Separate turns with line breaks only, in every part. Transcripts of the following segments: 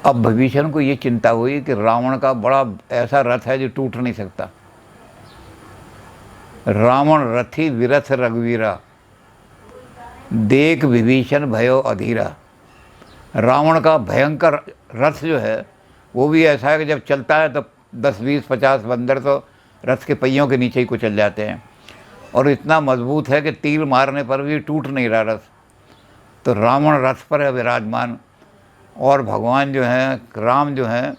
अब विभीषण को ये चिंता हुई कि रावण का बड़ा ऐसा रथ है जो टूट नहीं सकता। रावण रथी विरथ रघुवीरा, देख विभीषण भयो अधीरा। रावण का भयंकर रथ जो है वो भी ऐसा है कि जब चलता है तो 10, 20, 50 बंदर तो रथ के पहियों के नीचे ही कुचल जाते हैं, और इतना मजबूत है कि तीर मारने पर भी टूट नहीं रहा रथ। तो रावण रथ पर है विराजमान, और भगवान जो हैं, राम जो हैं,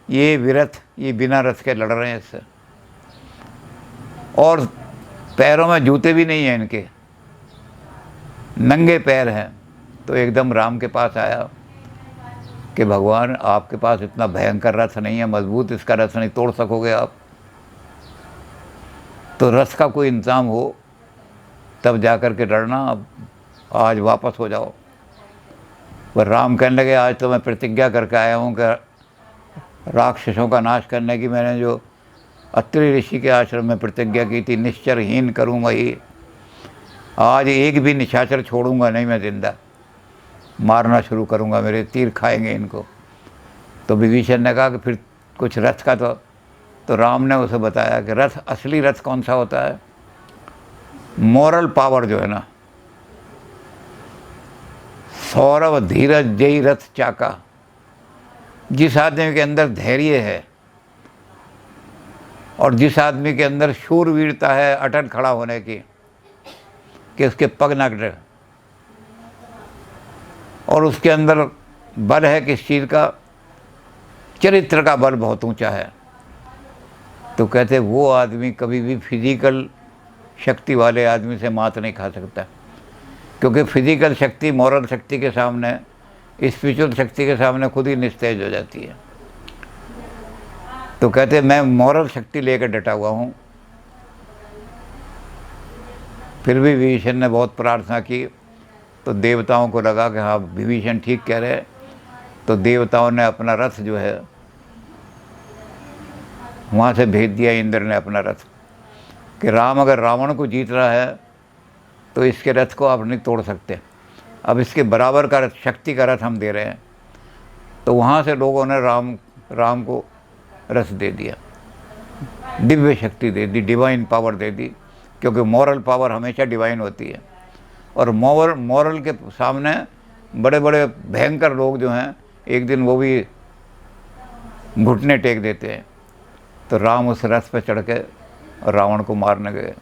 ये विरथ, ये बिना रथ के लड़ रहे हैं इससे, और पैरों में जूते भी नहीं हैं इनके, नंगे पैर हैं। तो एकदम राम के पास आया कि भगवान आपके पास इतना भयंकर रथ नहीं है, मजबूत इसका रथ नहीं तोड़ सकोगे आप, तो रथ का कोई इंतज़ाम हो तब जा कर के लड़ना, अब आज वापस हो जाओ। पर राम कहने लगे आज तो मैं प्रतिज्ञा करके आया हूँ कि राक्षसों का नाश करने की मैंने जो अत्रि ऋषि के आश्रम में प्रतिज्ञा की थी, निश्चरहीन करूँगा ही, आज एक भी निशाचर छोड़ूंगा नहीं मैं जिंदा, मारना शुरू करूँगा, मेरे तीर खाएंगे इनको। तो विभीषण ने कहा कि फिर कुछ रथ का तो राम ने उसे बताया कि रथ, असली रथ कौन सा होता है, मोरल पावर जो है ना, सौरभ धीरज जय रथ चाका। जिस आदमी के अंदर धैर्य है और जिस आदमी के अंदर शूरवीरता है अटल खड़ा होने की, कि उसके पग न कटे, और उसके अंदर बल है किस चीज़ का, चरित्र का बल बहुत ऊंचा है, तो कहते वो आदमी कभी भी फिजिकल शक्ति वाले आदमी से मात नहीं खा सकता, क्योंकि फिजिकल शक्ति मॉरल शक्ति के सामने, स्पिरिचुअल शक्ति के सामने खुद ही निस्तेज हो जाती है। तो कहते मैं मॉरल शक्ति लेकर डटा हुआ हूँ। फिर भी विभीषण ने बहुत प्रार्थना की, तो देवताओं को लगा कि हाँ विभीषण ठीक कह रहे, तो देवताओं ने अपना रथ जो है वहाँ से भेज दिया, इंद्र ने अपना रथ, कि राम अगर रावण को जीत रहा है तो इसके रथ को आप नहीं तोड़ सकते, अब इसके बराबर का रथ, शक्ति का रथ हम दे रहे हैं। तो वहाँ से लोगों ने राम को रथ दे दिया, दिव्य शक्ति दे दी, डिवाइन पावर दे दी, क्योंकि मॉरल पावर हमेशा डिवाइन होती है, और मॉरल के सामने बड़े बड़े भयंकर लोग जो हैं एक दिन वो भी घुटने टेक देते हैं। तो राम उस रथ पर चढ़ के और रावण को मारने गए।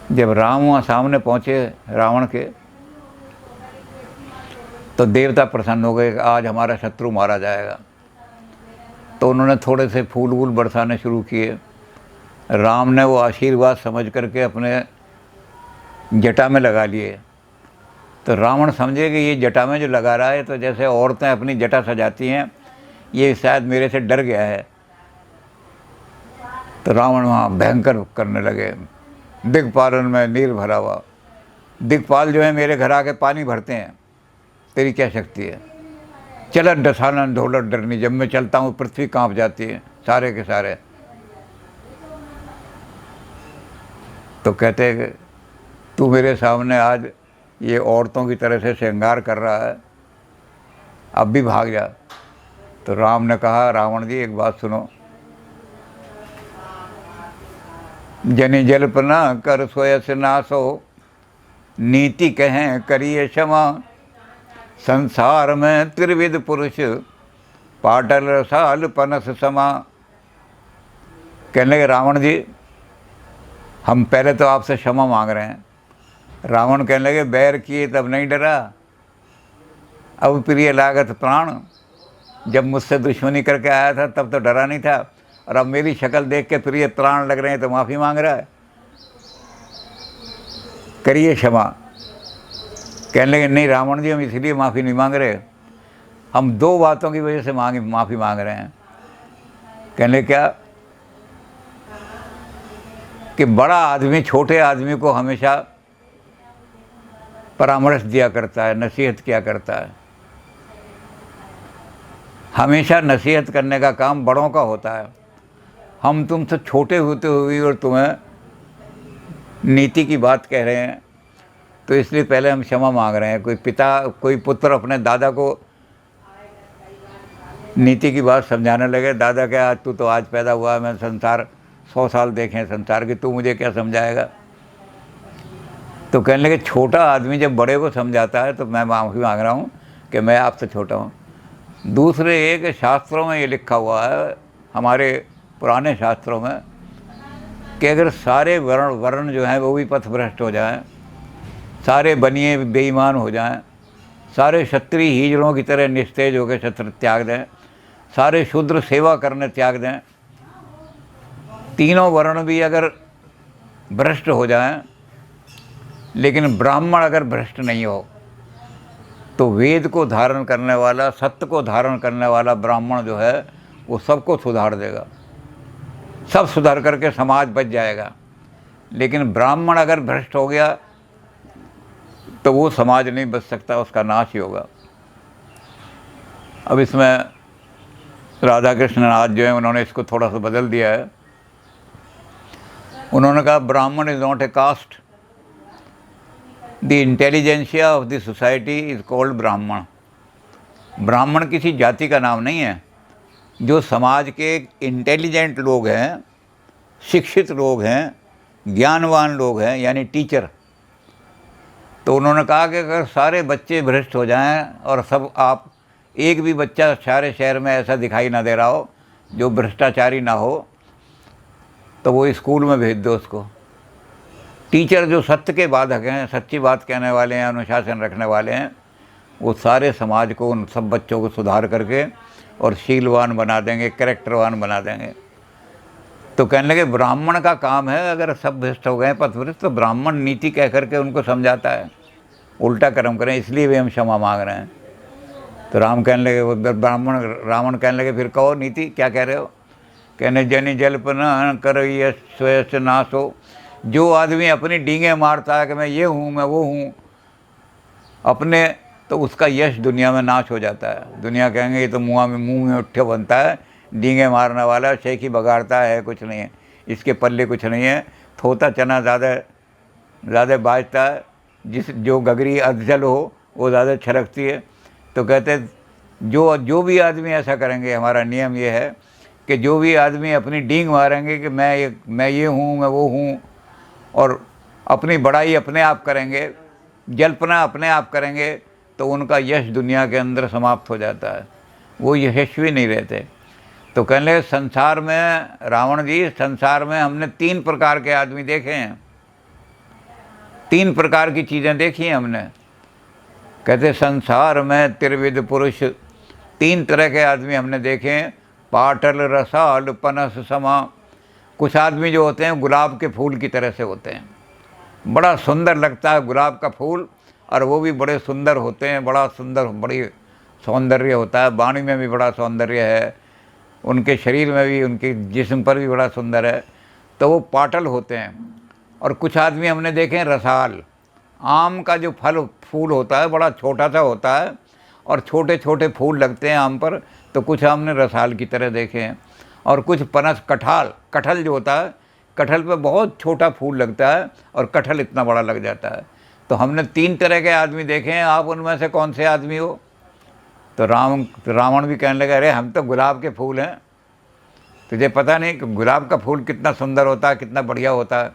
जब राम वहाँ सामने पहुँचे रावण के, तो देवता प्रसन्न हो गए कि आज हमारा शत्रु मारा जाएगा। तो उन्होंने थोड़े से फूल वूल बरसाने शुरू किए। राम ने वो आशीर्वाद समझ करके अपने जटा में लगा लिए। तो रावण समझे कि ये जटा में जो लगा रहा है, तो जैसे औरतें अपनी जटा सजाती हैं, ये शायद मेरे से डर गया है। तो रावण वहाँ भयंकर करने लगे, दिक्पालन में नीर भरा हुआ, दिक्पाल जो है मेरे घर आके पानी भरते हैं, तेरी क्या शक्ति है, चलन डसानन ढोलक डरनी, जब मैं चलता हूँ पृथ्वी कांप जाती है सारे के सारे। तो कहते हैं कि तू मेरे सामने आज ये औरतों की तरह से श्रृंगार कर रहा है, अब भी भाग जा। तो राम ने कहा रावण जी एक बात सुनो, जनि जल्प न कर सोयस नासो, नीति कहें करिए क्षमा, संसार में त्रिविध पुरुष, पाटल रसाल पनस समा। कहने लगे रावण जी हम पहले तो आपसे क्षमा मांग रहे हैं। रावण कहने लगे बैर किए तब नहीं डरा, अब प्रिय लागत प्राण, जब मुझसे दुश्मनी करके आया था तब तो डरा नहीं था, और अब मेरी शक्ल देख के प्रिय प्राण लग रहे हैं तो माफ़ी मांग रहा है, करिए क्षमा। कहने लगे नहीं रावण जी हम इसलिए माफ़ी नहीं मांग रहे, हम दो बातों की वजह से माफ़ी मांग रहे हैं। कहने क्या कि बड़ा आदमी छोटे आदमी को हमेशा परामर्श दिया करता है, नसीहत किया करता है, हमेशा नसीहत करने का काम बड़ों का होता है। हम तुमसे छोटे होते हुए और तुम्हें नीति की बात कह रहे हैं, तो इसलिए पहले हम क्षमा मांग रहे हैं। कोई पुत्र अपने दादा को नीति की बात समझाने लगे। दादा क्या तू तो आज पैदा हुआ, मैं संसार 100 साल देखे संसार की, तू मुझे क्या समझाएगा। तो कहने लगे छोटा आदमी जब बड़े को समझाता है तो मैं माफ़ी मांग रहा हूँ कि मैं आपसे छोटा हूँ। दूसरे एक शास्त्रों में ये लिखा हुआ है, हमारे पुराने शास्त्रों में, कि अगर सारे वर्ण जो हैं वो भी पथभ्रष्ट हो जाएं, सारे बनिए बेईमान हो जाएं, सारे क्षत्रिय हीजड़ों की तरह निस्तेज होकर शस्त्र त्याग दें, सारे शूद्र सेवा करने त्याग दें, तीनों वर्ण भी अगर भ्रष्ट हो जाएं, लेकिन ब्राह्मण अगर भ्रष्ट नहीं हो, तो वेद को धारण करने वाला, सत्य को धारण करने वाला ब्राह्मण जो है वो सबको सुधार देगा, सब सुधार करके समाज बच जाएगा। लेकिन ब्राह्मण अगर भ्रष्ट हो गया तो वो समाज नहीं बच सकता, उसका नाश ही होगा। अब इसमें राधा कृष्ण आज जो है उन्होंने इसको थोड़ा सा बदल दिया है। उन्होंने कहा Brahmin is not a caste, the intelligentsia of the society is called Brahmin. ब्राह्मण किसी जाति का नाम नहीं है। जो समाज के इंटेलिजेंट लोग हैं, शिक्षित लोग हैं, ज्ञानवान लोग हैं, यानी टीचर, तो उन्होंने कहा कि अगर सारे बच्चे भ्रष्ट हो जाएं और सब, आप एक भी बच्चा सारे शहर में ऐसा दिखाई ना दे रहा हो जो भ्रष्टाचारी ना हो, तो वो स्कूल में भेज दो उसको। टीचर जो सत्य के बाधक हैं, सच्ची बात कहने वाले हैं, अनुशासन रखने वाले हैं, वो सारे समाज को, उन सब बच्चों को सुधार करके और शीलवान बना देंगे, कैरेक्टरवान बना देंगे। तो कहने लगे ब्राह्मण का काम है, अगर सब भ्रष्ट हो गए पथभ्रष्ट, तो ब्राह्मण नीति कह करके उनको समझाता है उल्टा कर्म करें, इसलिए भी हम क्षमा मांग रहे हैं। तो राम कहने लगे, वो रावण कहने लगे फिर कहो नीति क्या कह रहे हो। कहने जनि जल्पना कर स्वयं नाश हो। जो आदमी अपनी डींगे मारता है कि मैं ये हूँ, मैं वो हूँ अपने, तो उसका यश दुनिया में नाश हो जाता है। दुनिया कहेंगे ये तो मुँह में उठ्ठे बनता है, डींगे मारने वाला, शेखी बगाड़ता है, कुछ नहीं है इसके पल्ले, कुछ नहीं है, थोता चना ज़्यादा बाजता है, जो गगरी अधजल हो वो ज़्यादा छलकती है। तो कहते जो भी आदमी ऐसा करेंगे, हमारा नियम ये है कि जो भी आदमी अपनी डींग मारेंगे कि मैं ये हूँ, मैं वो हूँ, और अपनी बड़ाई अपने आप करेंगे, जल्पना अपने आप करेंगे, तो उनका यश दुनिया के अंदर समाप्त हो जाता है, वो यशस्वी नहीं रहते। तो कहने लगे संसार में, रावण जी संसार में हमने 3 प्रकार के आदमी देखे हैं, 3 प्रकार की चीज़ें देखी हैं हमने। कहते संसार में त्रिविध पुरुष, 3 तरह के आदमी हमने देखे हैं, पाटल रसाल पनस समा। कुछ आदमी जो होते हैं गुलाब के फूल की तरह से होते हैं, बड़ा सुंदर लगता है गुलाब का फूल, और वो भी बड़े सुंदर होते हैं, बड़ा सुंदर, बड़ी सौंदर्य होता है, वाणी में भी बड़ा सौंदर्य है, उनके शरीर में भी, उनके जिस्म पर भी बड़ा सुंदर है, तो वो पाटल होते हैं। और कुछ आदमी हमने देखे हैं रसाल, आम का जो फूल होता है बड़ा छोटा सा होता है और छोटे छोटे फूल लगते हैं आम पर, तो कुछ हमने रसाल की तरह देखे हैं। और कुछ पनस, कटहल जो होता है, कटहल पे बहुत छोटा फूल लगता है और कटहल इतना बड़ा लग जाता है। तो हमने 3 तरह के आदमी देखे हैं, आप उनमें से कौन से आदमी हो। तो रावण भी कहने लगा अरे हम तो गुलाब के फूल हैं, तुझे पता नहीं कि गुलाब का फूल कितना सुंदर होता है, कितना बढ़िया होता है।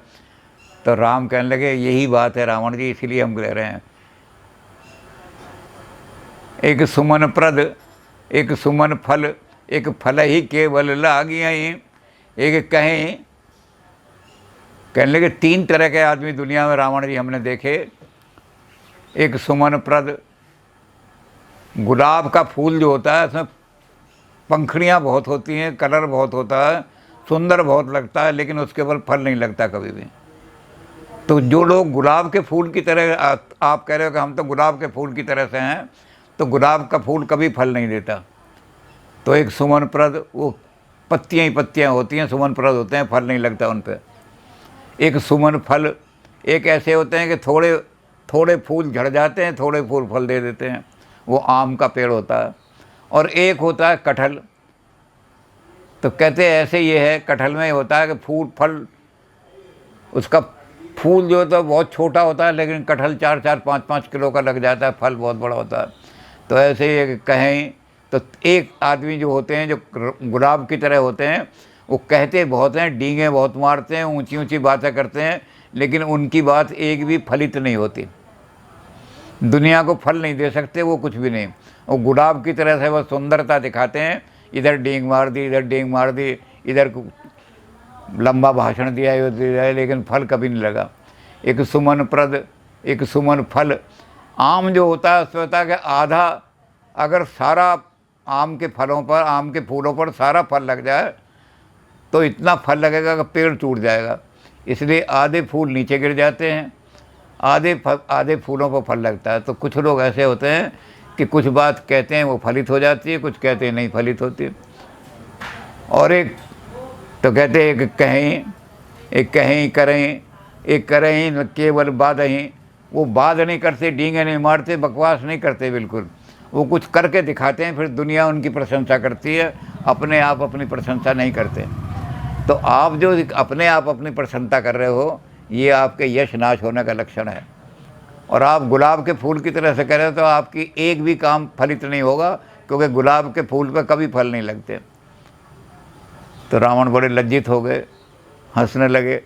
तो राम कहने लगे यही बात है रावण जी, इसीलिए हम कह रहे हैं, एक सुमन प्रद, एक सुमन फल, एक फल ही केवल लागिया, एक कहें। कहने लगे 3 तरह के आदमी दुनिया में रावण जी हमने देखे। एक सुमन प्रद, गुलाब का फूल जो होता है उसमें पंखड़ियाँ बहुत होती हैं, कलर बहुत होता है, सुंदर बहुत लगता है, लेकिन उसके ऊपर फल नहीं लगता कभी भी। तो जो लोग गुलाब के फूल की तरह, आप कह रहे हो कि हम तो गुलाब के फूल की तरह से हैं, तो गुलाब का फूल कभी फल नहीं देता। तो एक सुमन प्रद, वो पत्तियाँ ही पत्तियाँ होती हैं, सुमन प्रद होते हैं, फल नहीं लगता उन पर। एक सुमन फल, एक ऐसे होते हैं कि थोड़े थोड़े फूल झड़ जाते हैं, थोड़े फूल फल दे देते हैं, वो आम का पेड़ होता है। और एक होता है कटहल। तो कहते हैं ऐसे ये है, कटहल में होता है कि फल, उसका फूल जो होता है बहुत छोटा होता है, लेकिन कटहल 4-4, 5-5 किलो का लग जाता है, फल बहुत बड़ा होता है। तो ऐसे ही कहें तो एक आदमी जो होते हैं, जो गुलाब की तरह होते हैं, वो कहते बहुत हैं, डींगे बहुत मारते हैं, ऊंची ऊंची बातें करते हैं, लेकिन उनकी बात एक भी फलित नहीं होती। दुनिया को फल नहीं दे सकते वो, कुछ भी नहीं। वो गुलाब की तरह से वो सुंदरता दिखाते हैं, इधर डींग मार दी, इधर डींग मार दी, इधर लंबा भाषण दिया है, लेकिन फल कभी नहीं लगा। एक सुमन प्रद, एक सुमन फल। आम जो होता है उसमें होता है कि आधा, अगर सारा आम के फलों पर, आम के फूलों पर सारा फल लग जाए तो इतना फल लगेगा कि पेड़ टूट जाएगा। इसलिए आधे फूल नीचे गिर जाते हैं, आधे फूलों पर फल लगता है। तो कुछ लोग ऐसे होते हैं कि कुछ बात कहते हैं वो फलित हो जाती है, कुछ कहते हैं नहीं फलित होती। और एक तो कहते हैं एक कहें, एक कहें करें, एक करें केवल बादहें। वो बात नहीं करते, डींगे नहीं मारते, बकवास नहीं करते बिल्कुल। वो कुछ करके दिखाते हैं, फिर दुनिया उनकी प्रशंसा करती है, अपने आप अपनी प्रशंसा नहीं करते। तो आप जो अपने आप अपनी प्रशंसा कर रहे हो, ये आपके यश नाश होने का लक्षण है। और आप गुलाब के फूल की तरह से कह रहे हो तो आपकी एक भी काम फलित नहीं होगा, क्योंकि गुलाब के फूल पर कभी फल नहीं लगते। तो रावण बड़े लज्जित हो गए, हंसने लगे,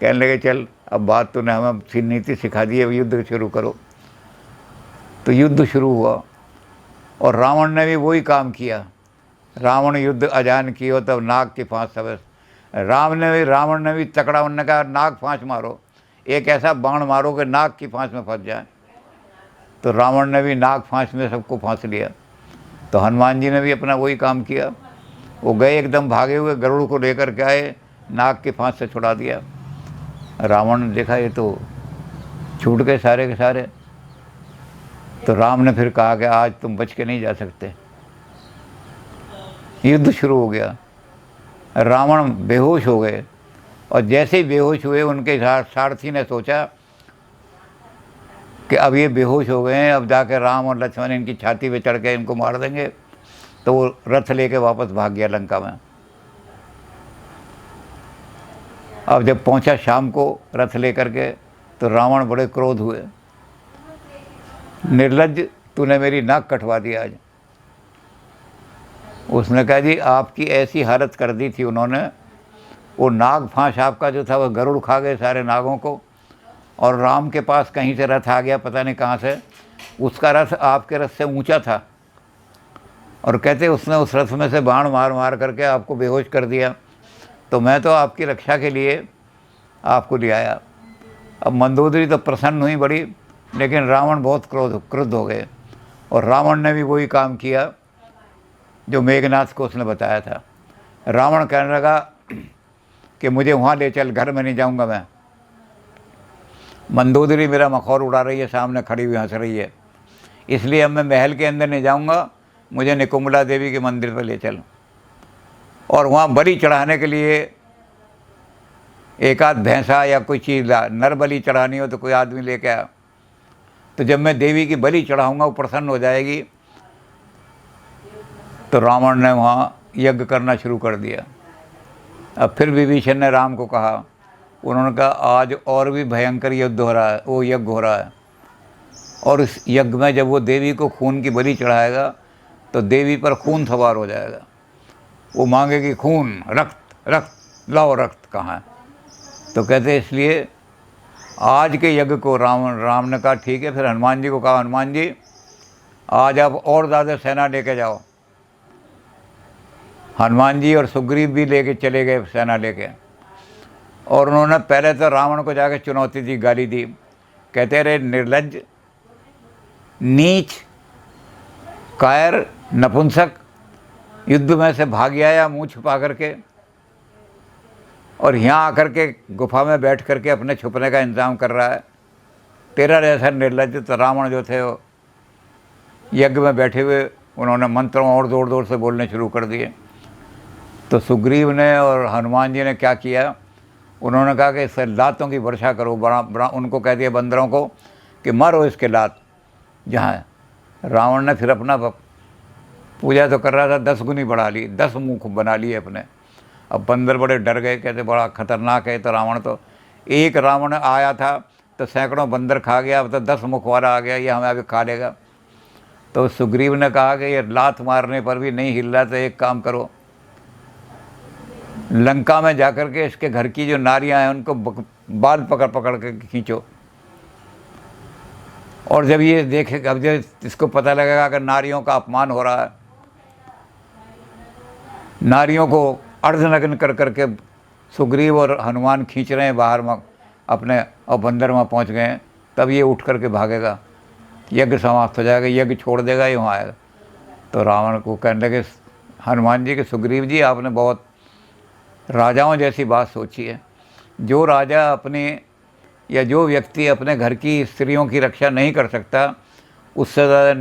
कहने लगे चल अब बात तूने हमें नीति सिखा दी है, अब युद्ध शुरू करो। तो युद्ध शुरू हुआ और रावण ने भी वही काम किया। रावण युद्ध अजान किया तब नाग की फांस सब। रावण ने भी तकड़ा, उन्होंने कहा नाग फांस मारो, एक ऐसा बाण मारो कि नाग की फांस में फंस जाए। तो रावण ने भी नाग फांस में सबको फांस लिया। तो हनुमान जी ने भी अपना वही काम किया। वो गए एकदम भागे हुए, गरुड़ को लेकर के आए, नाग की फांस से छुड़ा दिया। रावण ने देखा ये तो छूट गए सारे के सारे। तो राम ने फिर कहा कि आज तुम बच के नहीं जा सकते। युद्ध शुरू हो गया। रावण बेहोश हो गए और जैसे ही बेहोश हुए, उनके सारथी ने सोचा कि अब ये बेहोश हो गए हैं, अब जाकर राम और लक्ष्मण इनकी छाती पे चढ़ के इनको मार देंगे। तो वो रथ लेके वापस भाग गया लंका में। अब जब पहुंचा शाम को रथ लेकर के, तो रावण बड़े क्रोध हुए, निर्लज्ज, तूने मेरी नाक कटवा दी आज। उसने कहा जी आपकी ऐसी हालत कर दी थी उन्होंने, वो नाग फांस आपका जो था वो गरुड़ खा गए सारे नागों को, और राम के पास कहीं से रथ आ गया पता नहीं कहाँ से, उसका रथ आपके रथ से ऊंचा था, और कहते उसने उस रथ में से बाण मार मार करके आपको बेहोश कर दिया। तो मैं तो आपकी रक्षा के लिए आपको ले आया। अब मंदोदरी तो प्रसन्न हुई बड़ी, लेकिन रावण बहुत क्रुद्ध हो गए। और रावण ने भी वही काम किया जो मेघनाथ को उसने बताया था। रावण कहने लगा कि मुझे वहाँ ले चल, घर में नहीं जाऊँगा मैं। मंदोदरी मेरा मखौल उड़ा रही है, सामने खड़ी हुई हंस रही है, इसलिए अब मैं महल के अंदर नहीं जाऊँगा, मुझे निकुम्बला देवी के मंदिर पर ले चल। और वहाँ बलि चढ़ाने के लिए एक आध भैंसा या कोई चीज़ ला, नर बलि चढ़ानी हो तो कोई आदमी लेके आया। तो जब मैं देवी की बलि चढ़ाऊँगा वो प्रसन्न हो जाएगी। तो रावण ने वहाँ यज्ञ करना शुरू कर दिया। अब फिर विभीषण ने राम को कहा, उन्होंने कहा आज और भी भयंकर युद्ध हो रहा है, वो यज्ञ हो रहा है, और इस यज्ञ में जब वो देवी को खून की बलि चढ़ाएगा तो देवी पर खून सवार हो जाएगा। वो मांगेगी खून, रक्त, रक्त लाओ, रक्त कहाँ है। तो कहते इसलिए आज के यज्ञ को राम ने कहा ठीक है। फिर हनुमान जी को कहा, हनुमान जी आज आप और ज़्यादा सेना लेके जाओ। हनुमान जी और सुग्रीव भी लेके चले गए सेना लेके, और उन्होंने पहले तो रावण को जाके चुनौती दी, गाली दी। कहते रहे निर्लज्ज, नीच, कायर, नपुंसक, युद्ध में से भाग आया मुंह छुपा करके, और यहाँ आकर के गुफा में बैठ करके अपने छुपने का इंतज़ाम कर रहा है। तेरा जैसा निर्लज्ज। तो रावण जो थे वो यज्ञ में बैठे हुए, उन्होंने मंत्रों और ज़ोर ज़ोर से बोलने शुरू कर दिए। तो सुग्रीव ने और हनुमान जी ने क्या किया, उन्होंने कहा कि इससे लातों की वर्षा करो। बड़ा उनको कह दिया बंदरों को कि मारो इसके लात जहाँ। रावण ने फिर अपना पूजा तो कर रहा था, 10 गुनी बढ़ा ली, 10 मुख बना लिए अपने। अब बंदर बड़े डर गए, कहते बड़ा खतरनाक है। तो रावण तो एक रावण आया था तो सैकड़ों बंदर खा गया, अब तो 10 मुख वाला आ गया, ये हमें अभी खा लेगा। तो सुग्रीव ने कहा कि ये लात मारने पर भी नहीं हिल रहा, तो एक काम करो, लंका में जाकर के इसके घर की जो नारियां हैं उनको बाल पकड़ पकड़ के खींचो, और जब ये देखेगा, अब जब इसको पता लगेगा अगर नारियों का अपमान हो रहा है, नारियों को अर्धनग्न कर करके सुग्रीव और हनुमान खींच रहे हैं बाहर में अपने, और बंदर वहाँ पहुँच गए हैं, तब ये उठ करके भागेगा, यज्ञ समाप्त हो जाएगा, यज्ञ छोड़ देगा, ये वहाँ आएगा। तो रावण को कहने लगे हनुमान जी कि सुग्रीव जी, आपने बहुत राजाओं जैसी बात सोची है। जो राजा अपने, या जो व्यक्ति अपने घर की स्त्रियों की रक्षा नहीं कर सकता, उससे ज़्यादा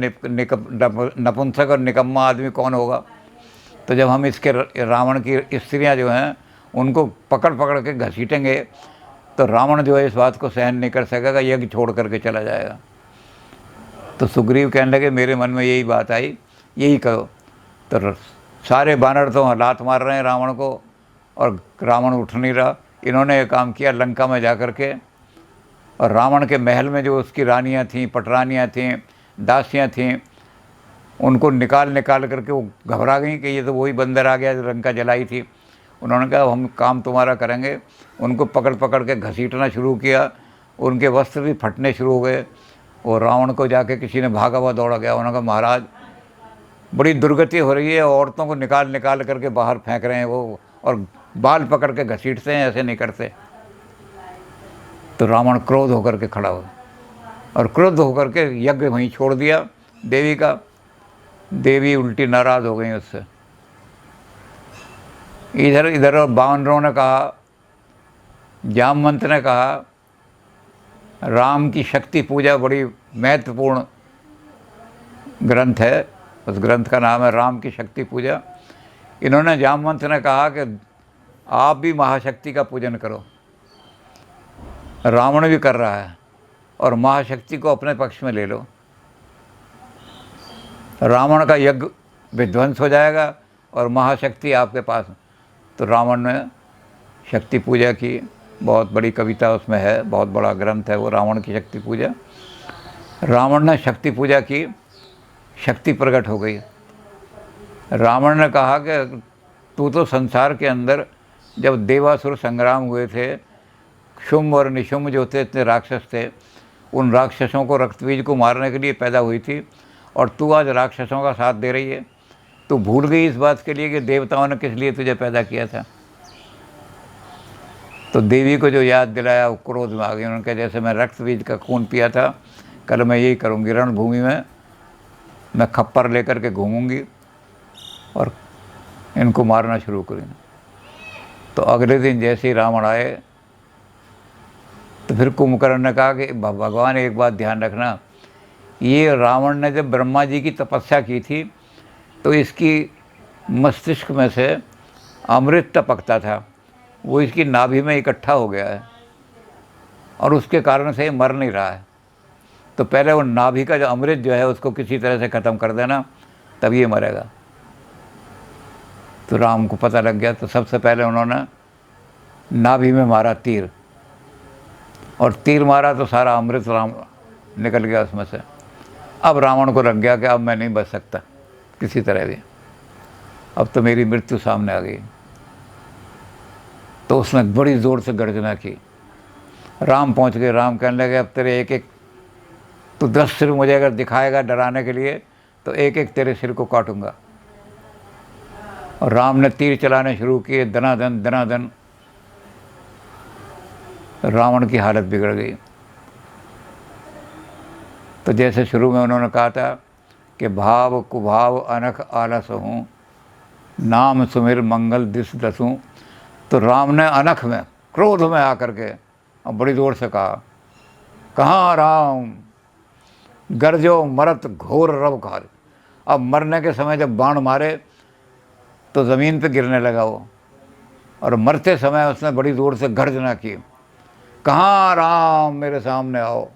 नपुंसक और निकम्मा आदमी कौन होगा। तो जब हम इसके रावण की स्त्रियां जो हैं उनको पकड़ पकड़ के घसीटेंगे, तो रावण जो है इस बात को सहन नहीं कर सकेगा, यज्ञ छोड़ करके चला जाएगा। तो सुग्रीव कहने लगे मेरे मन में यही बात आई, यही करो। तो सारे बानर तो लात मार रहे हैं रावण को, और रावण उठ नहीं रहा। इन्होंने ये काम किया, लंका में जा कर के, और रावण के महल में जो उसकी रानियाँ थीं, पटरानियाँ थीं, दासियाँ थीं, उनको निकाल करके वो घबरा गई कि ये तो वही बंदर आ गया जो लंका जलाई थी। उन्होंने कहा हम काम तुम्हारा करेंगे। उनको पकड़ पकड़ के घसीटना शुरू किया, उनके वस्त्र भी फटने शुरू हो गए। और रावण को जाके किसी ने भागा हुआ दौड़ा गया, उन्होंने कहा महाराज बड़ी दुर्गति हो रही है, औरतों को निकाल करके बाहर फेंक रहे हैं वो, और बाल पकड़ के घसीटते हैं, ऐसे नहीं करते। तो रावण क्रोध होकर के खड़ा हुआ, और क्रोध होकर के यज्ञ वहीं छोड़ दिया देवी का। देवी उल्टी नाराज़ हो गई उससे। इधर और बानरों ने कहा, जामवंत ने कहा राम की शक्ति पूजा बड़ी महत्वपूर्ण ग्रंथ है, उस ग्रंथ का नाम है राम की शक्ति पूजा। इन्होंने, जामवंत ने कहा कि आप भी महाशक्ति का पूजन करो। रावण भी कर रहा है, और महाशक्ति को अपने पक्ष में ले लो। रावण का यज्ञ विध्वंस हो जाएगा और महाशक्ति आपके पास। तो रावण ने शक्ति पूजा की, बहुत बड़ी कविता उसमें है, बहुत बड़ा ग्रंथ है वो, रावण की शक्ति पूजा। रावण ने शक्ति पूजा की, शक्ति प्रकट हो गई। रावण ने कहा कि तू तो संसार के अंदर, जब देवासुर संग्राम हुए थे, शुंभ और निशुंभ जो थे इतने राक्षस थे, उन राक्षसों को, रक्तबीज को मारने के लिए पैदा हुई थी, और तू आज राक्षसों का साथ दे रही है। तू भूल गई इस बात के लिए कि देवताओं ने किस लिए तुझे पैदा किया था। तो देवी को जो याद दिलाया वो क्रोध में आ गई। उन्होंने कहा जैसे मैं रक्तबीज का खून पिया था, कल मैं यही करूँगी, रणभूमि में मैं खप्पर लेकर के घूमूंगी और इनको मारना शुरू करूँगी। तो अगले दिन जैसे ही रावण आए, तो फिर कुंभकर्ण ने कहा कि भगवान एक बात ध्यान रखना, ये रावण ने जब ब्रह्मा जी की तपस्या की थी तो इसकी मस्तिष्क में से अमृत टपकता था, वो इसकी नाभि में इकट्ठा हो गया है, और उसके कारण से ये मर नहीं रहा है। तो पहले वो नाभि का जो अमृत जो है उसको किसी तरह से ख़त्म कर देना, तब ये मरेगा। तो राम को पता लग गया। तो सबसे पहले उन्होंने नाभि में मारा तीर, और तीर मारा तो सारा अमृत राम निकल गया उसमें से। अब रावण को लग गया कि अब मैं नहीं बच सकता किसी तरह भी, अब तो मेरी मृत्यु सामने आ गई। तो उसने बड़ी ज़ोर से गर्जना की। राम पहुंच गए। राम कहने लगे अब तेरे एक एक, तू 10 सिर मुझे अगर दिखाएगा डराने के लिए, तो एक एक तेरे सिर को काटूंगा। और राम ने तीर चलाने शुरू किए, दनादन दनादन। रावण की हालत बिगड़ गई। तो जैसे शुरू में उन्होंने कहा था कि भाव कुभाव अनख आलस हूँ, नाम सुमिर मंगल दिस दसूँ, तो राम ने अनख में, क्रोध में आकर के और बड़ी जोर से कहा, कहाँ राम, गरजो मरत घोर रव खार। अब मरने के समय जब बाण मारे तो ज़मीन पे गिरने लगा वो, और मरते समय उसने बड़ी ज़ोर से गर्जना की, कहाँ राम, मेरे सामने आओ।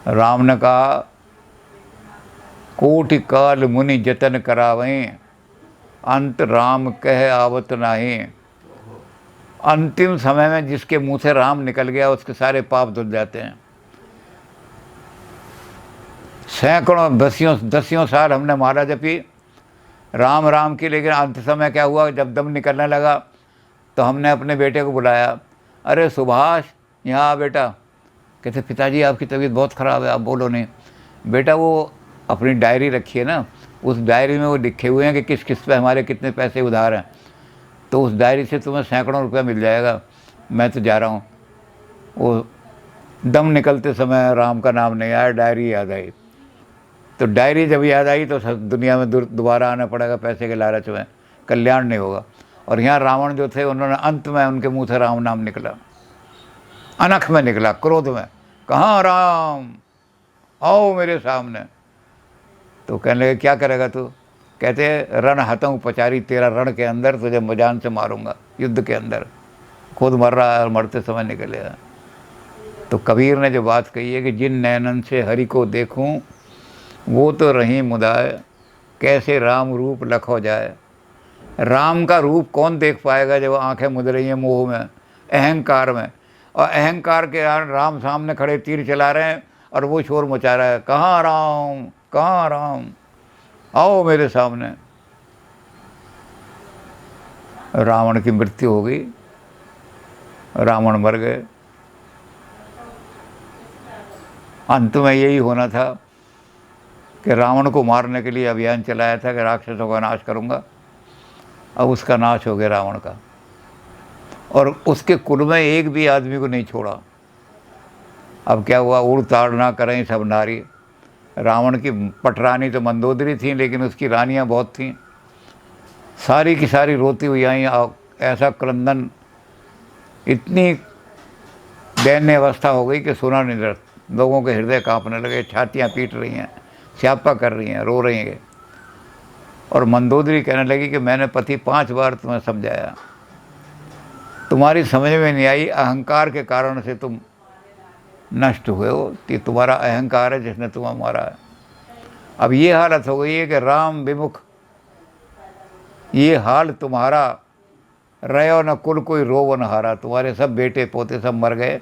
राम ने कहा, कोटि काल मुनि जतन करावें, अंत राम कह आवत नाही। अंतिम समय में जिसके मुंह से राम निकल गया उसके सारे पाप धुल जाते हैं। सैकड़ों दसियों दसियों साल हमने माला जपी राम राम की, लेकिन अंत समय क्या हुआ, जब दम निकलने लगा तो हमने अपने बेटे को बुलाया, अरे सुभाष यहाँ आ बेटा। कहते पिताजी आपकी तबीयत बहुत ख़राब है, आप बोलो नहीं। बेटा वो अपनी डायरी रखी है ना, उस डायरी में वो लिखे हुए हैं कि किस किस पे हमारे कितने पैसे उधार हैं, तो उस डायरी से तुम्हें सैकड़ों रुपया मिल जाएगा, मैं तो जा रहा हूँ। वो दम निकलते समय राम का नाम नहीं आया, डायरी याद आई। तो डायरी जब याद आई तो दुनिया में दोबारा आना पड़ेगा पैसे के लालच में, कल्याण नहीं होगा। और यहाँ रावण जो थे उन्होंने अंत में उनके मुंह से राम नाम निकला, अनख में निकला, क्रोध में, कहाँ राम, आओ मेरे सामने। तो कहने लगे क्या करेगा तू? कहते रण हतऊँ पचारी, तेरा रण के अंदर तुझे मजान से मारूंगा, युद्ध के अंदर। खुद मर रहा है और मरते समय निकलेगा। तो कबीर ने जो बात कही है कि जिन नैनन से हरि को देखूं वो तो रही मुदाए, कैसे राम रूप लख हो जाए। राम का रूप कौन देख पाएगा जब आंखें मुद रही हैं मोह में, अहंकार में। और अहंकार के कारण राम सामने खड़े तीर चला रहे हैं और वो शोर मचा रहा है, कहाँ राम, कहाँ राम, आओ मेरे सामने। रावण की मृत्यु हो गई, रावण मर गए। अंत में यही होना था कि रावण को मारने के लिए अभियान चलाया था कि राक्षसों का नाश करूंगा। अब उसका नाश हो गया रावण का, और उसके कुल में एक भी आदमी को नहीं छोड़ा। अब क्या हुआ, उड़ ताड़ ना करें सब नारी। रावण की पटरानी तो मंदोदरी थी, लेकिन उसकी रानियां बहुत थीं। सारी की सारी रोती हुई आई, ऐसा क्रंदन, इतनी दयनीय अवस्था हो गई कि सुना नहीं दर्द। लोगों के हृदय कांपने लगे, छातियां पीट रही हैं, स्यापा कर रही हैं, रो रही हैं। और मंदोदरी कहने लगी कि मैंने पति 5 बार तुम्हें समझाया, तुम्हारी समझ में नहीं आई, अहंकार के कारण से तुम नष्ट हुए हो, कि तुम्हारा अहंकार है जिसने तुम्हें मारा है। अब ये हालत हो गई है कि राम विमुख, ये हाल तुम्हारा, रहो न कुल कोई रोव न हारा। तुम्हारे सब बेटे पोते सब मर गए,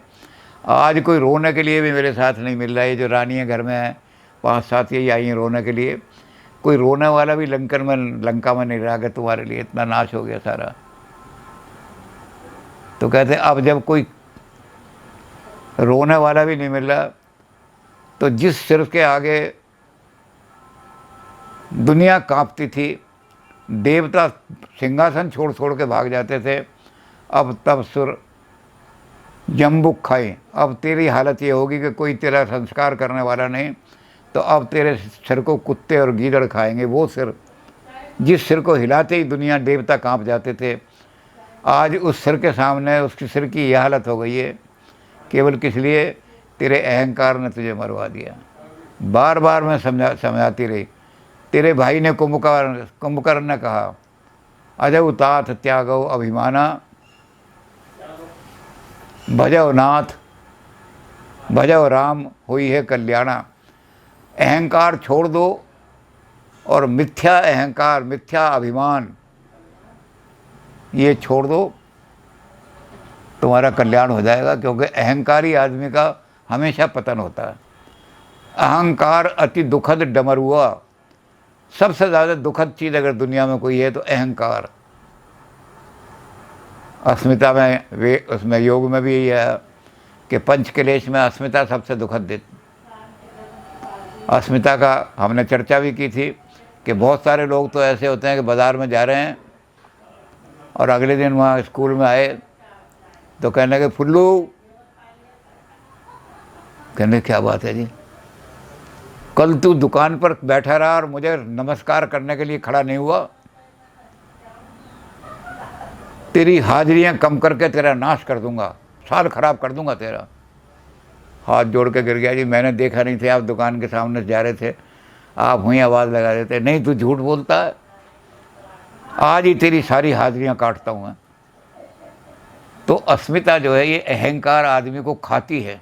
आज कोई रोने के लिए भी मेरे साथ नहीं मिल रहा है। जो रानियाँ घर में हैं 5-7 यही आई हैं रोने के लिए, कोई रोने वाला भी लंका में नहीं रहा कि तुम्हारे लिए इतना नाश हो गया सारा। तो कहते अब जब कोई रोने वाला भी नहीं मिल रहा, तो जिस सिर के आगे दुनिया कांपती थी, देवता सिंहासन छोड़ छोड़ के भाग जाते थे, अब तब सुर जम्बुक खाए। अब तेरी हालत ये होगी कि कोई तेरा संस्कार करने वाला नहीं, तो अब तेरे सिर को कुत्ते और गीदड़ खाएंगे। वो सिर, जिस सिर को हिलाते ही दुनिया देवता कांप जाते थे, आज उस सिर के सामने उसकी सिर की यह हालत हो गई है, केवल किस लिए? तेरे अहंकार ने तुझे मरवा दिया। बार बार मैं समझाती रही। तेरे भाई ने कुंभकर्ण ने कहा, अजौ तात त्यागो अभिमाना, भजो नाथ भजो राम हुई है कल्याणा। अहंकार छोड़ दो और मिथ्या अहंकार, मिथ्या अभिमान ये छोड़ दो, तुम्हारा कल्याण हो जाएगा। क्योंकि अहंकारी आदमी का हमेशा पतन होता है। अहंकार अति दुखद डमरुआ, सबसे ज़्यादा दुखद चीज़ अगर दुनिया में कोई है तो अहंकार। अस्मिता में वे उसमें योग में भी यही है कि पंच क्लेश में अस्मिता सबसे दुखद देती। अस्मिता का हमने चर्चा भी की थी कि बहुत सारे लोग तो ऐसे होते हैं कि बाज़ार में जा रहे हैं और अगले दिन वहाँ स्कूल में आए तो कहने लगे, फुल्लू, कहने क्या बात है जी, कल तू दुकान पर बैठा रहा और मुझे नमस्कार करने के लिए खड़ा नहीं हुआ, तेरी हाजिरियां कम करके तेरा नाश कर दूंगा, साल खराब कर दूंगा तेरा। हाथ जोड़ के गिर गया, जी मैंने देखा नहीं थे, आप दुकान के सामने से जा रहे थे, आप वहीं आवाज़ लगा देते। नहीं, तू झूठ बोलता है, आज ही तेरी सारी हाजिरियां काटता हूँ मैं। तो अस्मिता जो है ये अहंकार आदमी को खाती है।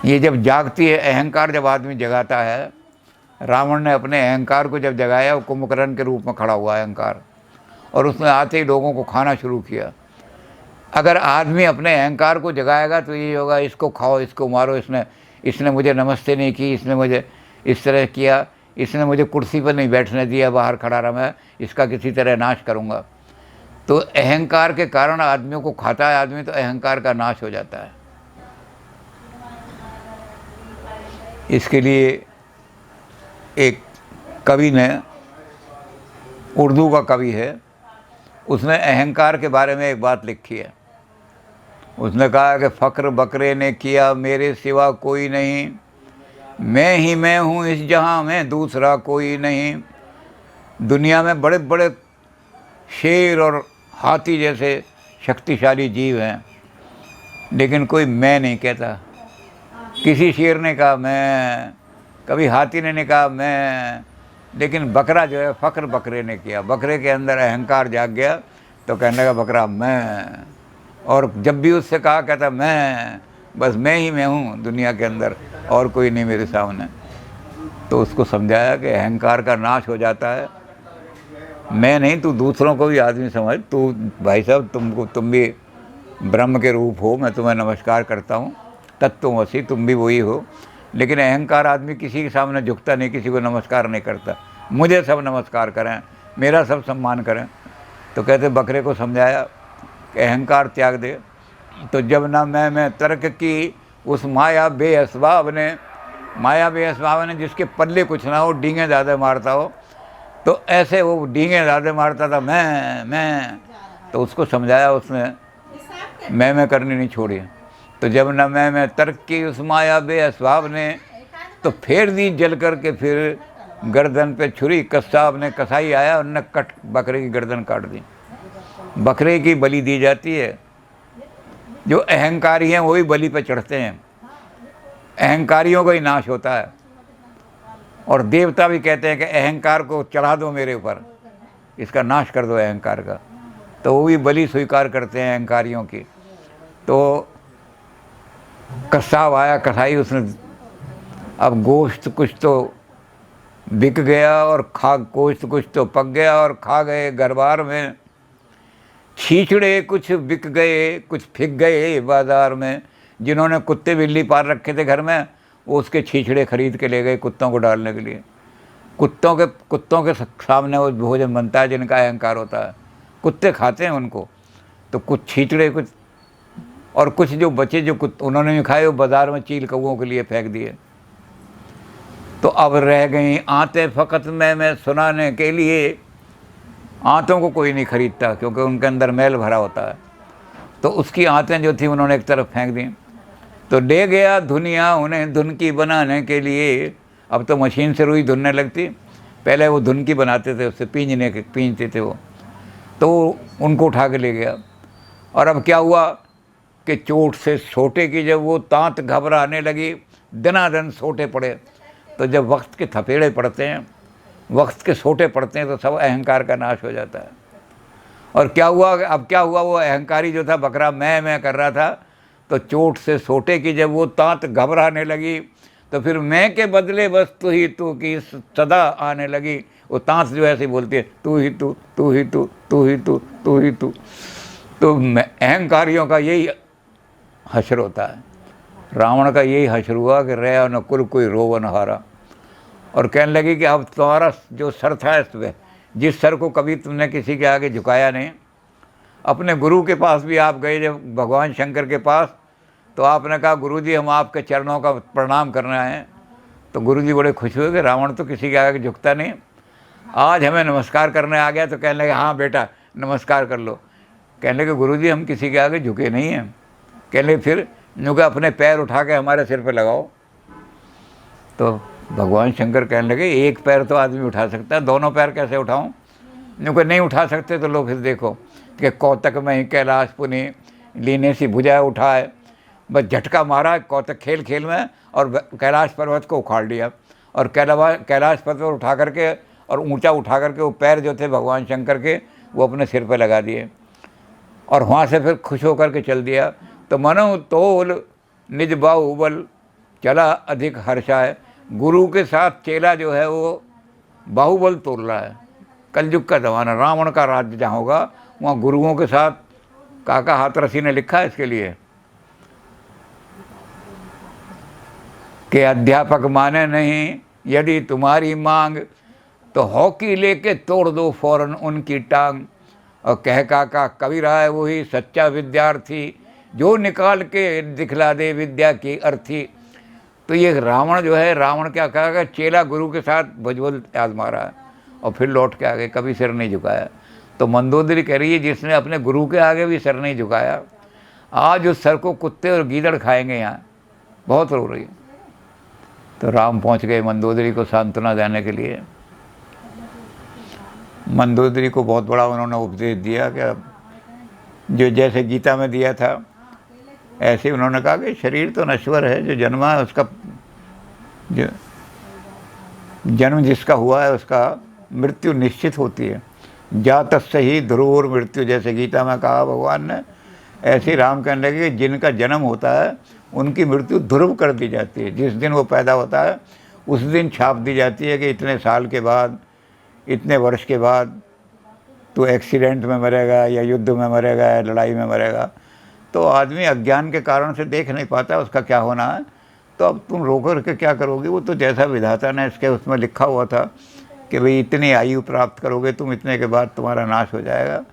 ये जब जागती है, अहंकार जब आदमी जगाता है, रावण ने अपने अहंकार को जब जगाया, वो कुंभकर्ण के रूप में खड़ा हुआ अहंकार, और उसने आते ही लोगों को खाना शुरू किया। अगर आदमी अपने अहंकार को जगाएगा तो ये होगा, इसको खाओ, इसको मारो, इसने मुझे नमस्ते नहीं की, इसने मुझे इस तरह किया, इसने मुझे कुर्सी पर नहीं बैठने दिया, बाहर खड़ा रहा, मैं इसका किसी तरह नाश करूँगा। तो अहंकार के कारण आदमियों को खाता है आदमी, तो अहंकार का नाश हो जाता है। इसके लिए एक कवि ने, उर्दू का कवि है, उसने अहंकार के बारे में एक बात लिखी है। उसने कहा कि फ़क्र बकरे ने किया मेरे सिवा कोई नहीं, मैं ही मैं हूँ इस जहाँ में दूसरा कोई नहीं। दुनिया में बड़े बड़े शेर और हाथी जैसे शक्तिशाली जीव हैं, लेकिन कोई मैं नहीं कहता। किसी शेर ने कहा मैं, कभी हाथी ने नहीं कहा मैं, लेकिन बकरा जो है फ़क्र बकरे ने किया। बकरे के अंदर अहंकार जाग गया तो कहने लगा बकरा मैं, और जब भी उससे कहा कहता मैं, बस मैं ही मैं हूँ दुनिया के अंदर, और कोई नहीं मेरे सामने। तो उसको समझाया कि अहंकार का नाश हो जाता है। मैं नहीं, तू दूसरों को भी आदमी समझ, तू भाई साहब तुम भी ब्रह्म के रूप हो, मैं तुम्हें नमस्कार करता हूँ, तत्वमसि, तुम भी वही हो। लेकिन अहंकार आदमी किसी के सामने झुकता नहीं, किसी को नमस्कार नहीं करता। मुझे सब नमस्कार करें, मेरा सब सम्मान करें। तो कहते बकरे को समझाया कि अहंकार त्याग दे। तो जब ना मैं तर्क की उस माया बेअसबाब ने जिसके पल्ले कुछ ना हो, डींगे ज़्यादा मारता हो, तो ऐसे वो डींगे ज़्यादा मारता था, मैं। तो उसको समझाया उसने, मैं करनी नहीं छोड़ी। तो जब न मैं तर्क की उस माया बेअसबाब ने, तो फेर दी जल करके फिर गर्दन पे छुरी, कसाब ने, कसाई आया, उनने बकरे की गर्दन काट दी। बकरे की बलि दी जाती है। जो अहंकारी हैं वही बलि पे चढ़ते हैं, अहंकारियों का ही नाश होता है। और देवता भी कहते हैं कि अहंकार को चढ़ा दो मेरे ऊपर, इसका नाश कर दो अहंकार का, तो वो भी बलि स्वीकार करते हैं अहंकारियों की। तो कसाब आया, कसाई, उसने अब गोश्त कुछ तो बिक गया और गोश्त कुछ तो पक गया और खा गए घरबार में। छीछड़े कुछ बिक गए, कुछ फिक गए बाज़ार में। जिन्होंने कुत्ते बिल्ली पाल रखे थे घर में, वो उसके छीछड़े खरीद के ले गए कुत्तों को डालने के लिए। कुत्तों के सामने वो भोजन बनता है जिनका अहंकार होता है, कुत्ते खाते हैं उनको। तो कुछ छीछड़े, कुछ और कुछ जो बचे, जो उन्होंने भी खाए, वो बाज़ार में चील कौओं के लिए फेंक दिए। तो अब रह गई आंतें फ़कत मैं सुनाने के लिए। आंतों को कोई नहीं खरीदता क्योंकि उनके अंदर मैल भरा होता है। तो उसकी आंतें जो थी उन्होंने एक तरफ फेंक दी। तो ले गया धुनिया उन्हें धुन की बनाने के लिए। अब तो मशीन से रुई धुनने लगती, पहले वो धुन की बनाते थे, उससे पींजते थे वो। तो उनको उठा के ले गया। और अब क्या हुआ कि चोट से सोटे की जब वो तांत घबराने लगी, दनादन सोटे पड़े। तो जब वक्त के थपेड़े पड़ते हैं, वक्त के सोटे पड़ते हैं, तो सब अहंकार का नाश हो जाता है। और क्या हुआ, अब क्या हुआ, वो अहंकारी जो था बकरा मैं कर रहा था, तो चोट से सोटे की जब वो तांत घबराने लगी, तो फिर मैं के बदले बस तू ही तू की सदा आने लगी। वो तांत जो ऐसे बोलती है, तू ही तू, तू ही तू, तू ही तू, तू ही तू। तो अहंकारियों का यही हश्र होता है। रावण का यही हश्र हुआ कि रह न कुल कोई रोवन हारा। और कहने लगी कि अब तुम्हारा जो सर था, इस पर जिस सर को कभी तुमने किसी के आगे झुकाया नहीं, अपने गुरु के पास भी आप गए जब भगवान शंकर के पास, तो आपने कहा गुरुजी हम आपके चरणों का प्रणाम करना है। तो गुरुजी बड़े खुश हुए कि रावण तो किसी के आगे झुकता नहीं, आज हमें नमस्कार करने आ गया। तो कहने लगे हाँ बेटा नमस्कार कर लो। कहने लगे गुरुजी हम किसी के आगे झुके नहीं हैं। कहने लगे फिर, यूँ अपने पैर उठा के हमारे सिर पर लगाओ। तो भगवान शंकर कहने लगे एक पैर तो आदमी उठा सकता है, दोनों पैर कैसे उठाऊं? यूँ नहीं उठा सकते तो लो फिर देखो कि कौतक में ही कैलाश पुनि लीने सी भुजा उठाए। बस झटका मारा कौतक खेल खेल में और कैलाश पर्वत को उखाड़ लिया। और कैलाश पर्वत उठा करके और ऊंचा उठा करके वो पैर जो थे भगवान शंकर के, वो अपने सिर पर लगा दिए। और वहाँ से फिर खुश होकर के चल दिया। तो मनो तोल निज बाहुबल चला अधिक हर्षाए। गुरु के साथ चेला जो है वो बाहुबल तोड़ रहा है। कलयुग का ज़माना, रावण का राज्य जहाँ होगा वहाँ गुरुओं के साथ काका हाथरसी ने लिखा है इसके लिए कि अध्यापक माने नहीं यदि तुम्हारी मांग, तो हॉकी लेके तोड़ दो फौरन उनकी टांग। और कह काका कबीरा है वही सच्चा विद्यार्थी, जो निकाल के दिखला दे विद्या की अर्थी। तो ये रावण जो है, रावण क्या कहा, चेला गुरु के साथ भुजबल आजमा रहा है और फिर लौट के आगे कभी सिर नहीं झुकाया। तो मंदोदरी कह रही है जिसने अपने गुरु के आगे भी सिर नहीं झुकाया, आज उस सर को कुत्ते और गीदड़ खाएंगे। यहाँ बहुत रो रही है। तो राम पहुँच गए मंदोदरी को सांत्वना देने के लिए। मंदोदरी को बहुत बड़ा उन्होंने उपदेश दिया कि जो जैसे गीता में दिया था ऐसे उन्होंने कहा कि शरीर तो नश्वर है, जो जन्मा है उसका, जो जन्म जिसका हुआ है उसका मृत्यु निश्चित होती है। जातस्य ही ध्रुव मृत्यु, जैसे गीता में कहा भगवान ने, ऐसे ही राम कहने लगे कि जिनका जन्म होता है उनकी मृत्यु ध्रुव कर दी जाती है। जिस दिन वो पैदा होता है उस दिन छाप दी जाती है कि इतने साल के बाद, इतने वर्ष के बाद तो एक्सीडेंट में मरेगा या युद्ध में मरेगा या लड़ाई में मरेगा। तो आदमी अज्ञान के कारण से देख नहीं पाता उसका क्या होना है। तो अब तुम रो कर के क्या करोगे, वो तो जैसा विधाता ने इसके उसमें लिखा हुआ था कि भाई इतनी आयु प्राप्त करोगे तुम, इतने के बाद तुम्हारा नाश हो जाएगा।